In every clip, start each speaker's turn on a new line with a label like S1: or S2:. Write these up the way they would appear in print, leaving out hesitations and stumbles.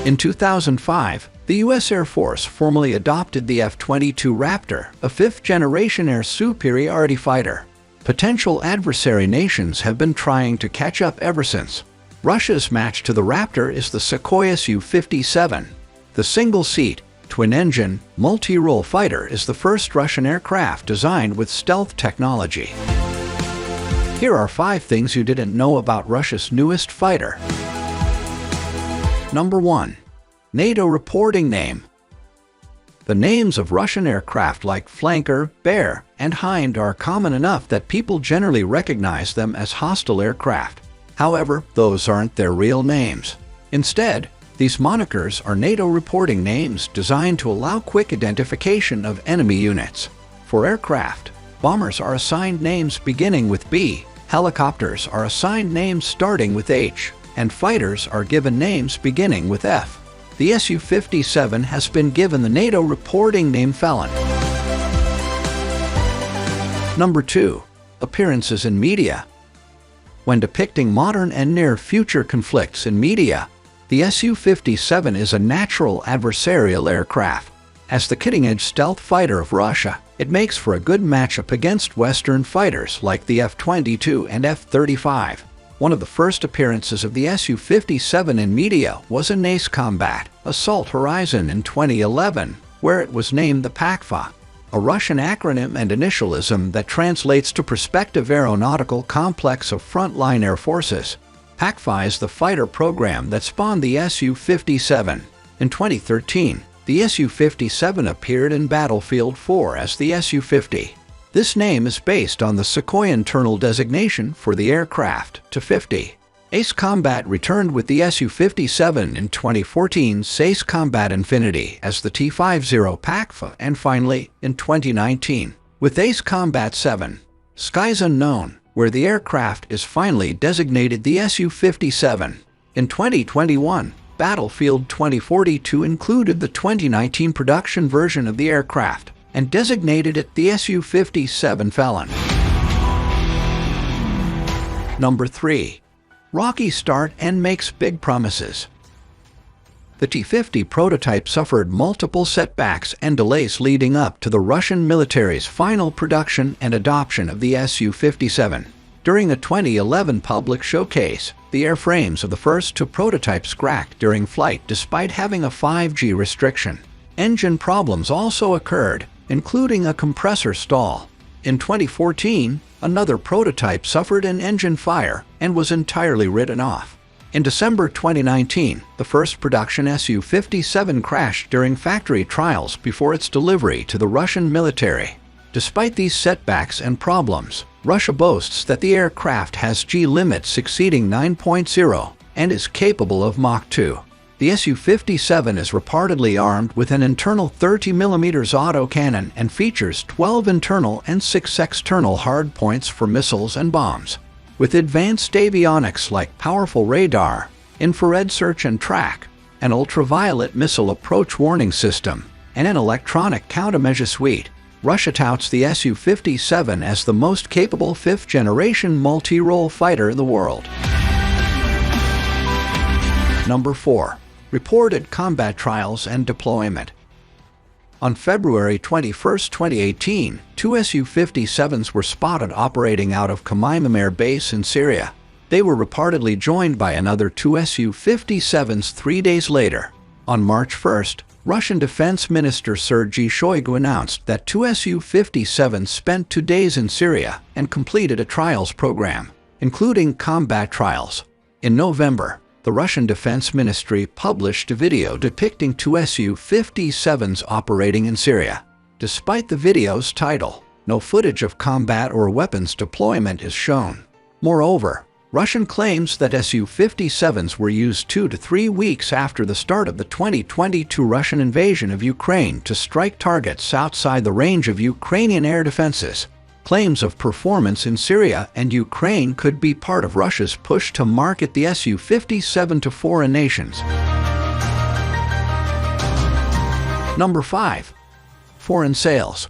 S1: In 2005, the U.S. Air Force formally adopted the F-22 Raptor, a fifth-generation air superiority fighter. Potential adversary nations have been trying to catch up ever since. Russia's match to the Raptor is the Sukhoi SU-57. The single-seat, twin-engine, multi-role fighter is the first Russian aircraft designed with stealth technology. Here are 5 things you didn't know about Russia's newest fighter. Number 1. NATO reporting name. The names of Russian aircraft like Flanker, Bear, and Hind are common enough that people generally recognize them as hostile aircraft. However, those aren't their real names. Instead, these monikers are NATO reporting names designed to allow quick identification of enemy units. For aircraft, bombers are assigned names beginning with B, helicopters are assigned names starting with H, and fighters are given names beginning with F. The Su-57 has been given the NATO reporting name Felon. Number 2. Appearances in media. When depicting modern and near-future conflicts in media, the Su-57 is a natural adversarial aircraft. As the cutting-edge stealth fighter of Russia, it makes for a good matchup against Western fighters like the F-22 and F-35. One of the first appearances of the Su-57 in media was in Ace Combat Assault Horizon in 2011, where it was named the PAKFA, a Russian acronym and initialism that translates to Prospective Aeronautical Complex of Frontline Air Forces. PAKFA is the fighter program that spawned the Su-57. In 2013, the Su-57 appeared in Battlefield 4 as the Su-50. This name is based on the Sukhoi internal designation for the aircraft, Tu-50. Ace Combat returned with the Su-57 in 2014's Ace Combat Infinity as the T-50 PAKFA, and finally, in 2019, with Ace Combat 7, Skies Unknown, where the aircraft is finally designated the Su-57. In 2021, Battlefield 2042 included the 2019 production version of the aircraft and designated it the Su-57 Felon. Number 3. Rocky start and makes big promises. The T-50 prototype suffered multiple setbacks and delays leading up to the Russian military's final production and adoption of the Su-57. During a 2011 public showcase, the airframes of the first 2 prototypes cracked during flight despite having a 5G restriction. Engine problems also occurred, including a compressor stall. In 2014, another prototype suffered an engine fire and was entirely written off. In December 2019, the first production Su-57 crashed during factory trials before its delivery to the Russian military. Despite these setbacks and problems, Russia boasts that the aircraft has G limits exceeding 9.0 and is capable of Mach 2. The Su-57 is reportedly armed with an internal 30mm autocannon and features 12 internal and 6 external hardpoints for missiles and bombs. With advanced avionics like powerful radar, infrared search and track, an ultraviolet missile approach warning system, and an electronic countermeasure suite, Russia touts the Su-57 as the most capable 5th-generation multi-role fighter in the world. Number 4. Reported combat trials and deployment. On February 21, 2018, 2 Su-57s were spotted operating out of Khmeimim Air Base in Syria. They were reportedly joined by another 2 Su-57s 3 days later. On March 1st, Russian Defense Minister Sergei Shoigu announced that 2 Su-57s spent 2 days in Syria and completed a trials program, including combat trials. In November, the Russian Defense Ministry published a video depicting 2 Su-57s operating in Syria. Despite the video's title, no footage of combat or weapons deployment is shown. Moreover, Russian claims that Su-57s were used 2 to 3 weeks after the start of the 2022 Russian invasion of Ukraine to strike targets outside the range of Ukrainian air defenses. Claims of performance in Syria and Ukraine could be part of Russia's push to market the Su-57 to foreign nations. Number 5. Foreign sales.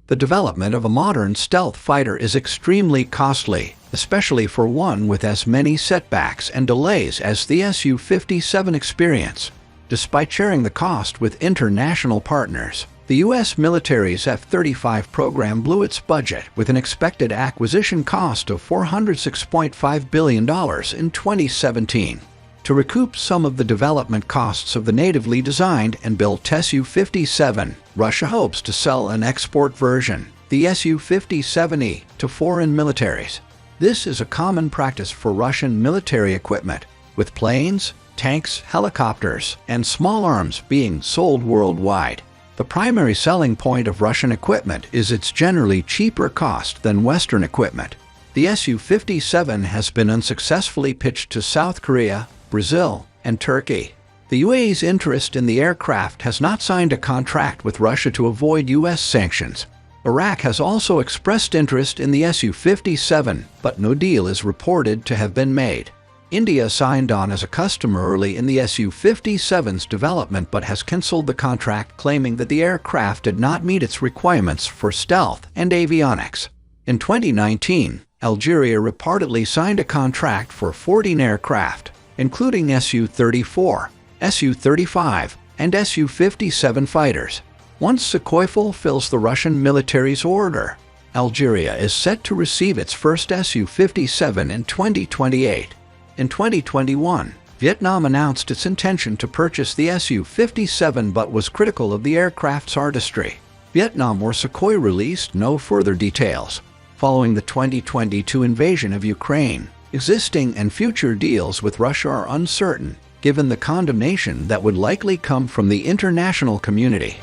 S1: The development of a modern stealth fighter is extremely costly, especially for one with as many setbacks and delays as the Su-57 experience. Despite sharing the cost with international partners, the U.S. military's F-35 program blew its budget with an expected acquisition cost of $406.5 billion in 2017. To recoup some of the development costs of the natively designed and built Su-57, Russia hopes to sell an export version, the Su-57E, to foreign militaries. This is a common practice for Russian military equipment, with planes, tanks, helicopters, and small arms being sold worldwide. The primary selling point of Russian equipment is its generally cheaper cost than Western equipment. The Su-57 has been unsuccessfully pitched to South Korea, Brazil, and Turkey. The UAE's interest in the aircraft has not signed a contract with Russia to avoid U.S. sanctions. Iraq has also expressed interest in the Su-57, but no deal is reported to have been made. India signed on as a customer early in the Su-57's development but has cancelled the contract, claiming that the aircraft did not meet its requirements for stealth and avionics. In 2019, Algeria reportedly signed a contract for 14 aircraft, including Su-34, Su-35, and Su-57 fighters. Once Sukhoi fulfills the Russian military's order, Algeria is set to receive its first Su-57 in 2028. In 2021, Vietnam announced its intention to purchase the Su-57 but was critical of the aircraft's artistry. Vietnam or Sukhoi released no further details. Following the 2022 invasion of Ukraine, existing and future deals with Russia are uncertain, given the condemnation that would likely come from the international community.